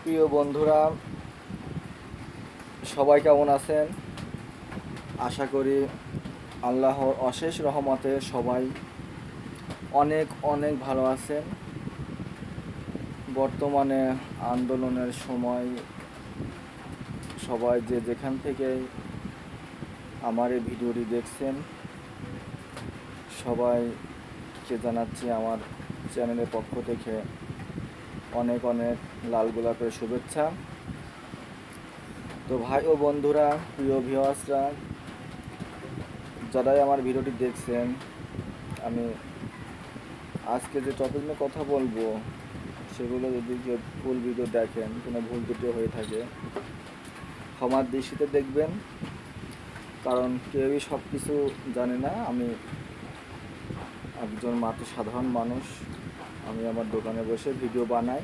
প্রিয় বন্ধুরা, সবাই কেমন আছেন? আশা করি আল্লাহর অশেষ রহমতে সবাই অনেক অনেক ভালো আছেন। বর্তমানে আন্দোলনের সময় সবাই যে যেখান থেকে আমার এই ভিডিওটি দেখছেন সবাইকে জানাচ্ছি আমার চ্যানেলের পক্ষ থেকে অনেক অনেক লাল গোলাপের শুভেচ্ছা। তো ভাই ও বন্ধুরা, প্রিয় ভিউয়ার্সরা, যারাই আমার ভিডিওটি দেখছেন, আমি আজকে যে টপিক নিয়ে কথা বলবো সেগুলো যদি কেউ ফুল ভিডিও দেখেন, কোনো ভুল ত্রুটি হয়ে থাকে ক্ষমার দৃষ্টিতে দেখবেন, কারণ কেউই সব কিছু জানে না। আমি একজন মাত্র সাধারণ মানুষ, আমি আমার দোকানে বসে ভিডিও বানাই।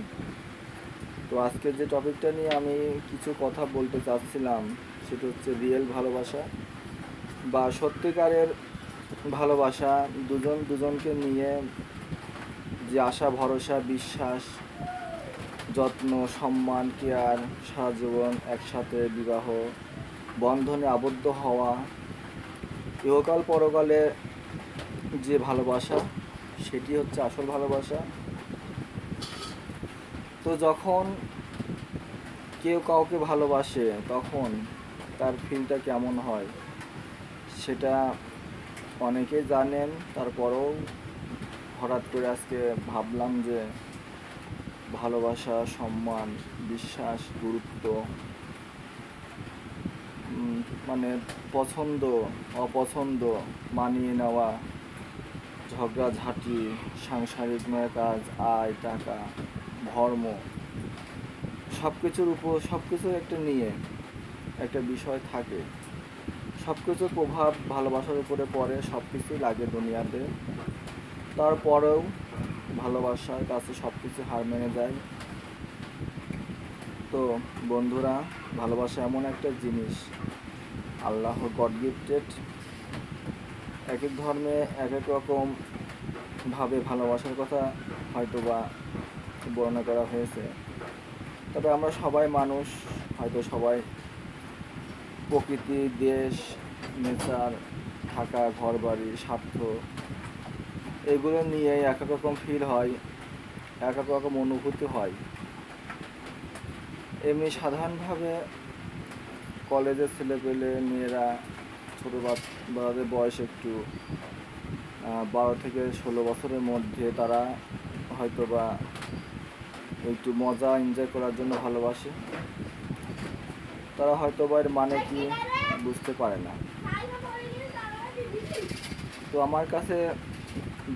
তো আজকে যে টপিকটা নিয়ে আমি কিছু কথা বলতে চাচ্ছিলাম সেটা হচ্ছে রিয়েল ভালোবাসা বা সত্যিকারের ভালোবাসা। দুজন দুজনকে নিয়ে যে আশা, ভরসা, বিশ্বাস, যত্ন, সম্মান, কেয়ার, সারা জীবন একসাথে বিবাহ বন্ধনে আবদ্ধ হওয়া, ইহকাল পরকালে যে ভালোবাসা, সেটি হচ্ছে আসল ভালোবাসা। তো যখন কেউ কাউকে ভালোবাসে তখন তার ফিলটা কেমন হয় সেটা অনেকেই জানেন। তারপরেও হঠাৎ করে আজকে ভাবলাম যে ভালোবাসা, সম্মান, বিশ্বাস, গুরুত্ব, মানে পছন্দ, অপছন্দ, মানিয়ে নেওয়া, ঝগড়াঝাঁটি, সাংসারিক কাজ, আয়, টাকা, ধর্ম, সব কিছুর একটা নিয়ে একটা বিষয় থাকে। সব কিছুর প্রভাব ভালোবাসার উপরে পড়ে, সব কিছুই লাগে দুনিয়াতে। তারপরেও ভালোবাসার কাছে সব কিছু হার মেনে যায়। তো বন্ধুরা, ভালোবাসা এমন একটা জিনিস, আল্লাহর গড গিফটেড। এক এক ধর্মে এক এক রকম ভাবে ভালোবাসার কথা হয়তো বা বর্ণনা করা হয়েছে। তবে আমরা সবাই মানুষ, হয়তো সবাই প্রকৃতি, দেশ, নেচার, থাকা, ঘর বাড়ি, স্বার্থ, এগুলো নিয়ে এক এক রকম ফিল হয়, এক এক রকম অনুভূতি হয়। এমনি সাধারণভাবে কলেজের ছেলেপেলে মেয়েরা, ছোটো বাচ্চাদের বয়স একটু 12 থেকে 16 বছরের মধ্যে, তারা হয়তো বা একটু মজা এনজয় করার জন্য ভালোবাসে। তারা হয়তো বা এর মানে কি বুঝতে পারে না। তো আমার কাছে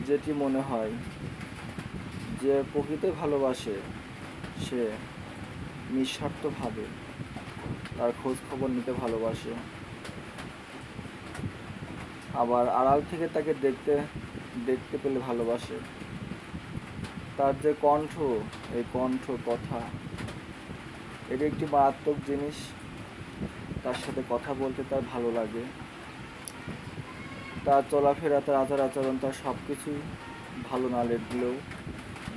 যেটি মনে হয় যে প্রকৃত ভালোবাসে সে নিঃস্বার্থভাবে তার খোঁজ খবর নিতে ভালোবাসে, আবার আড়াল থেকে তাকে দেখতে পেলে ভালোবাসে। তার যে কণ্ঠ, এই কণ্ঠ, কথা, এটি একটি মারাত্মক জিনিস। তার সাথে কথা বলতে তার ভালো লাগে, তার চলাফেরা, তার আচার আচরণ, তার সব কিছুই ভালো না লাগলেও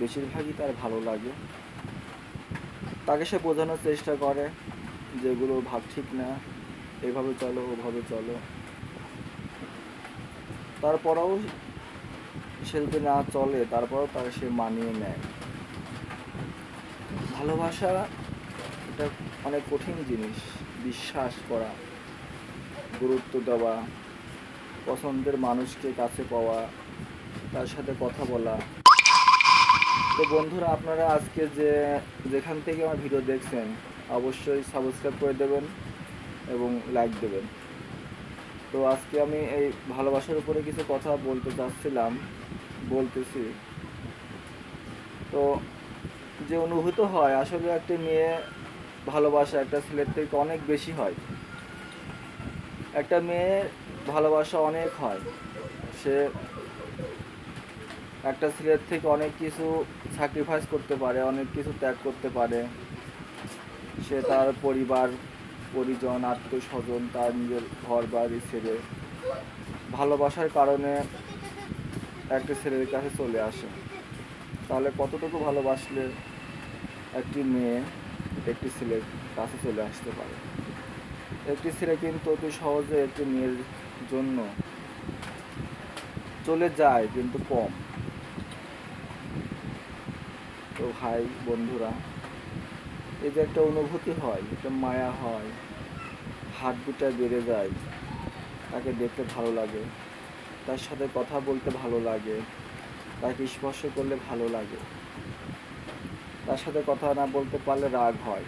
বেশিরভাগই তার ভালো লাগে। তাকে সে বোঝানোর চেষ্টা করে যেগুলো ভাব ঠিক না, এভাবে চলো, ওভাবে চলো। তারপরেও সে যদি না চলে, তারপরেও তাকে সে মানিয়ে নেয়। ভালোবাসা এটা অনেক কঠিন জিনিস। বিশ্বাস করা, গুরুত্ব দেওয়া, পছন্দের মানুষকে কাছে পাওয়া, তার সাথে কথা বলা। তো বন্ধুরা, আপনারা আজকে যেখান থেকে আমার ভিডিও দেখছেন অবশ্যই সাবস্ক্রাইব করে দেবেন এবং লাইক দেবেন। তো আজকে আমি এই ভালোবাসার উপরে কিছু কথা বলতেছি। তো যে অনুভূত হয়, আসলে একটা মেয়ে ভালোবাসা একটা ছেলের থেকে অনেক বেশি হয়। একটা মেয়ে ভালোবাসা অনেক হয়, সে একটা ছেলের থেকে অনেক কিছু স্যাক্রিফাইস করতে পারে, অনেক কিছু ত্যাগ করতে পারে। সে তার পরিবার পরিজন, আত্মীয় স্বজন, তার নিজের ঘর বাড়ি ছেড়ে ভালোবাসার কারণে একটা ছেলের কাছে চলে আসে। তাহলে কতটুকু ভালোবাসলে একটি মেয়ে একটি ছেলের কাছে চলে আসতে পারে। একটি ছেলে কিন্তু অতি সহজে একটি মেয়ের জন্য চলে যায়, কিন্তু কম। তো ভাই বন্ধুরা, এই যে একটা অনুভূতি হয়, একটা মায়া হয়, হার্টবিটটা বেড়ে যায়, তাকে দেখতে ভালো লাগে, তার সাথে কথা বলতে ভালো লাগে, তাকে স্পর্শ করলে ভালো লাগে। তার সাথে কথা না বলতে পারলে রাগ হয়,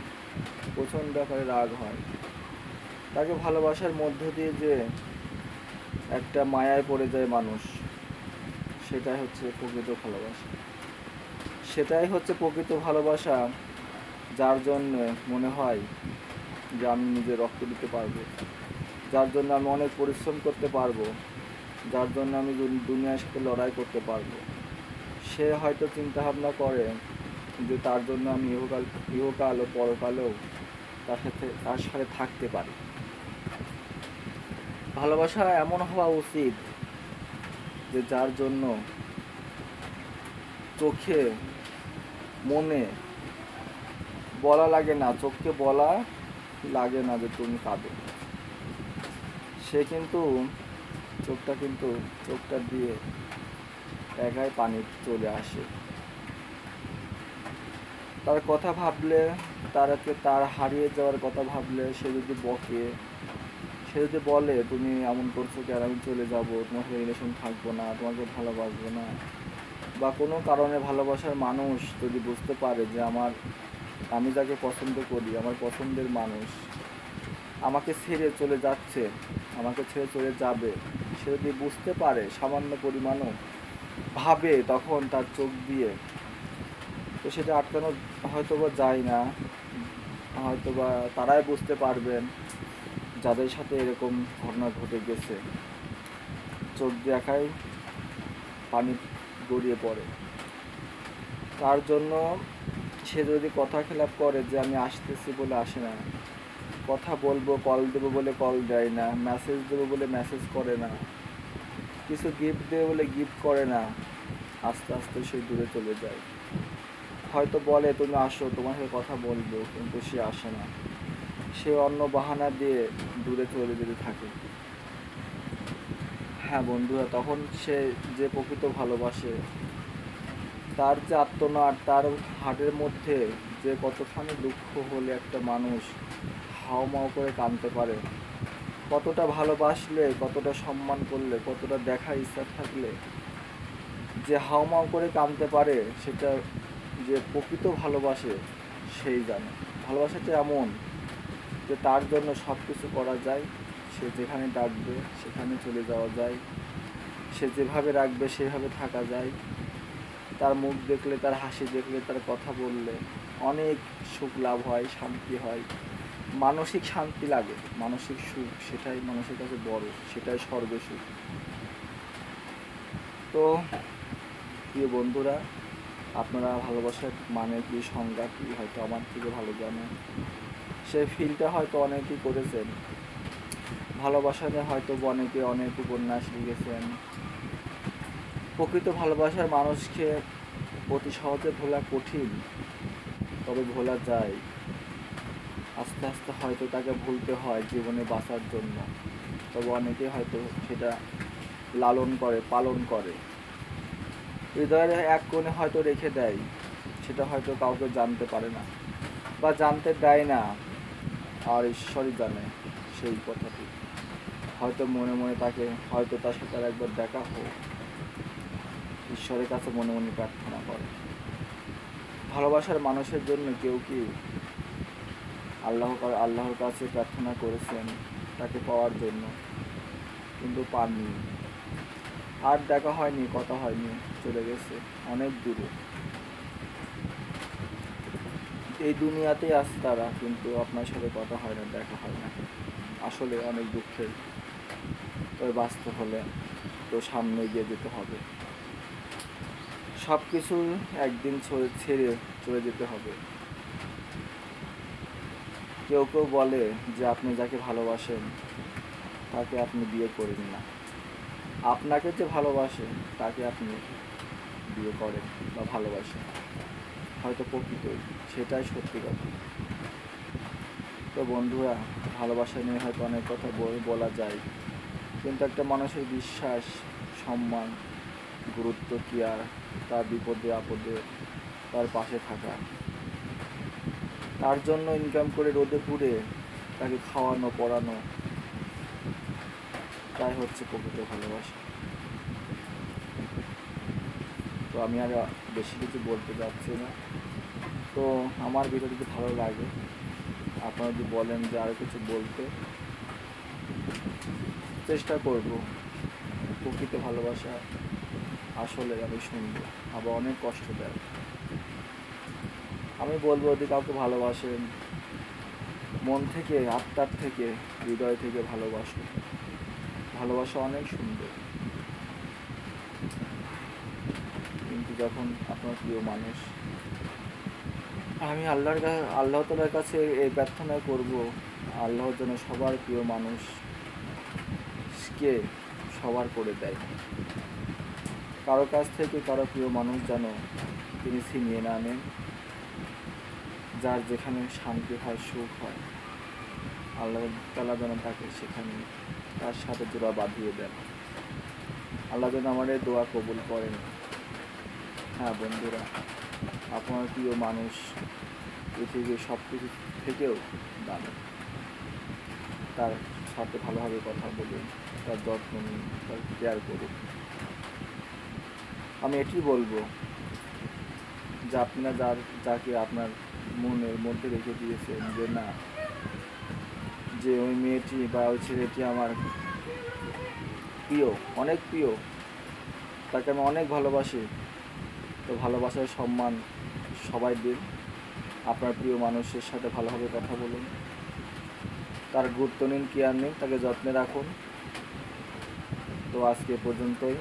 প্রচণ্ড আকারে রাগ হয়। তাকে ভালোবাসার মধ্য দিয়ে যে একটা মায়ায় পড়ে যায় মানুষ, সেটাই হচ্ছে প্রকৃত ভালোবাসা। সেটাই হচ্ছে প্রকৃত ভালোবাসা, যার জন্য মনে হয় যে আমি নিজে রক্ত দিতে পারবো, যার জন্য আমি অনেক পরিশ্রম করতে পারবো, যার জন্য আমি দুনিয়ার সাথে লড়াই করতে পারবো। সে হয়তো চিন্তা ভাবনা করে যে তার জন্য আমি ইহকাল ও পরকালেও তার সাথে থাকতে পারি। ভালোবাসা এমন হওয়া উচিত যে যার জন্য চোখে মনে বলা লাগে না, চোখকে বলা লাগে না যে তুমি কাঁদো। সে কিন্তু চোখটা দিয়ে একাই পানি চলে আসে। তার কথা ভাবলে, তার হারিয়ে যাওয়ার কথা ভাবলে, সে যদি বকে, সে যদি বলে তুমি এমন করছো কেন, আমি চলে যাবো, তোমার সাথে রিলেশন থাকবো না, তোমাকে ভালোবাসবো না, বা কোনো কারণে ভালোবাসার মানুষ যদি বুঝতে পারে যে আমি যাকে পছন্দ করি, আমার পছন্দের মানুষ আমাকে ছেড়ে চলে যাচ্ছে, আমাকে ছেড়ে চলে যাবে, সে যদি বুঝতে পারে, সামান্য পরিমাণও ভাবে, তখন তার চোখ দিয়ে, তো সেটা আটকানো হয়তো বা যায় না। হয়তো বা তারাই বুঝতে পারবেন যাদের সাথে এরকম ঘটনা ঘটে গেছে, চোখ দিয়ে একাই পানি গড়িয়ে পড়ে। তার জন্য সে যদি কথা খেলাপ করে যে আমি আসতেছি বলে আসে না, কথা বলবো, কল দেবো বলে কল দেয় না, মেসেজ দেবো বলে মেসেজ করে না, কিছু গিফট দেবে বলে গিফট করে না, আস্তে আস্তে সে দূরে চলে যায়। হয়তো বলে তুমি আসো, তোমার সাথে কথা বলবো, কিন্তু সে আসে না, সে অন্য বাহানা দিয়ে দূরে চলে যেতে থাকে। হ্যাঁ বন্ধুরা, তখন সে যে প্রকৃত ভালোবাসে, তার যে আত্মনাট, তার হার্টের মধ্যে যে কতখানি দুঃখ হলে একটা মানুষ হাউমাউ করে কাঁদতে পারে, কতটা ভালোবাসলে, কতটা সম্মান করলে, কতটা দেখার ইচ্ছা থাকলে যে হাউমাউ করে কাঁদতে পারে, সেটা যে প্রকৃত ভালোবাসে সেই জানে। ভালোবাসাটা এমন যে তার জন্য সব কিছু করা যায়, সে যেখানে ডাকবে সেখানে চলে যাওয়া যায়, সে যেভাবে রাখবে সেভাবে থাকা যায়, তার মুখ দেখলে, তার হাসি দেখলে, তার কথা বললে অনেক সুখ লাভ হয়, শান্তি হয়, মানসিক শান্তি লাগে, মানসিক সুখ, সেটাই মানুষের কাছে বড়, সেটাই স্বর্গ সুখ। তো প্রিয় বন্ধুরা, আপনারা ভালোবাসার মানে কি, সংজ্ঞা কি, হয়তো আমার থেকে ভালো জানেন। সেই ফিলটা হয়তো অনেকেই করেছেন, ভালোবাসা নিয়ে হয়তো অনেকে অনেক উপন্যাস লিখেছেন। প্রকৃত ভালোবাসার মানুষকে অতি সহজে ভোলা কঠিন, তবে ভোলা যায়। আস্তে আস্তে হয়তো তাকে ভুলতে হয় জীবনে বাঁচার জন্য, তবে অনেকে হয়তো সেটা লালন করে, পালন করে, হৃদয়ের এক কোণে হয়তো রেখে দেয়, সেটা হয়তো কাউকে জানতে পারে না বা জানতে দেয় না, আর ঈশ্বরই জানে সেই কথাটি। হয়তো মনে মনে তাকে, হয়তো তার সাথে আর একবার দেখা হোক, ঈশ্বরের কাছে মনে মনে প্রার্থনা করে। ভালোবাসার মানুষের জন্য কেউ কি আল্লাহর কাছে প্রার্থনা করেছেন তাকে পাওয়ার জন্য, কিন্তু পাননি, আর দেখা হয়নি, কথা হয়নি, চলে গেছে অনেক দূরে। এই দুনিয়াতেই আছে তারা, কিন্তু আপনার সাথে কথা হয় না, দেখা হয় না, আসলে অনেক দুঃখের। তবে বাঁচতে হলে তো সামনে এগিয়ে যেতে হবে, সব কিছু একদিন ছেড়ে চলে যেতে হবে। কেউ কেউ বলে যে আপনি যাকে ভালোবাসেন তাকে আপনি বিয়ে করেন না, আপনাকে যে ভালোবাসে তাকে আপনি বিয়ে করেন বা ভালোবাসেন, হয়তো প্রকৃতই সেটাই সত্যি কথা। তো বন্ধুরা, ভালোবাসা নিয়ে হয়তো অনেক কথা বলা যায়, কিন্তু একটা মানুষের বিশ্বাস, সম্মান, গুরুত্ব, কেয়ার, তার বিপদে আপদে তার পাশে থাকা, তার জন্য ইনকাম করে রোদে পুড়ে তাকে খাওয়ানো পড়ানো, তাই হচ্ছে প্রকৃত ভালোবাসা। তো আমি আর বেশি কিছু বলতে চাচ্ছি না। তো আমার ভিডিও যদি ভালো লাগে, আপনারা যদি বলেন যে আরও কিছু বলতে, চেষ্টা করব। প্রকৃত ভালোবাসা আসলে আমি শুনবো, আবার অনেক কষ্ট দেয়। আমি বলবো যদি কাউকে ভালোবাসেন, মন থেকে, আত্মার থেকে, হৃদয় থেকে ভালোবাসুন। ভালোবাসা অনেক সুন্দর, কিন্তু যখন আপনার প্রিয় মানুষ, আমি আল্লাহ তাআলার কাছে এই প্রার্থনা করব, আল্লাহ যেন সবার প্রিয় মানুষকে সবার করে দেয়। কারো কাছ থেকে কারো প্রিয় মানুষ যেন তিনি ছিনিয়ে না নেন। যার যেখানে শান্তি হয়, সুখ হয়, আল্লাহ তাআলা যেন তাকে সেখানে তার সাথে জোড়া বাঁধিয়ে দেন। আল্লাহ যেন আমাদের দোয়া কবুল করেন। হ্যাঁ বন্ধুরা, আপনার প্রিয় মানুষ পৃথিবীর সব কিছু থেকেও দামি। তার সাথে ভালোভাবে কথা বলুন, তার যত্ন নিন, তার কেয়ার করুন। আমি এটি বলবো যে আপনারা যাকে আপনার মনের মধ্যে রেখে দিয়েছেন যে না, যে ওই মেয়েটি বা ওই ছেলেটি আমার প্রিয়, অনেক প্রিয়, তাকে আমি অনেক ভালোবাসি, তো ভালোবাসার সম্মান সবাই দিন। আপনার প্রিয় মানুষের সাথে ভালোভাবে কথা বলুন, তার গুরুত্ব নিন, কেয়ার নিন, তাকে যত্নে রাখুন। তো আজকে পর্যন্তই।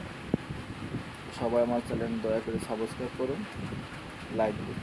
সবাই আমার চ্যানেল দয়া করে সাবস্ক্রাইব করুন, লাইক দিন।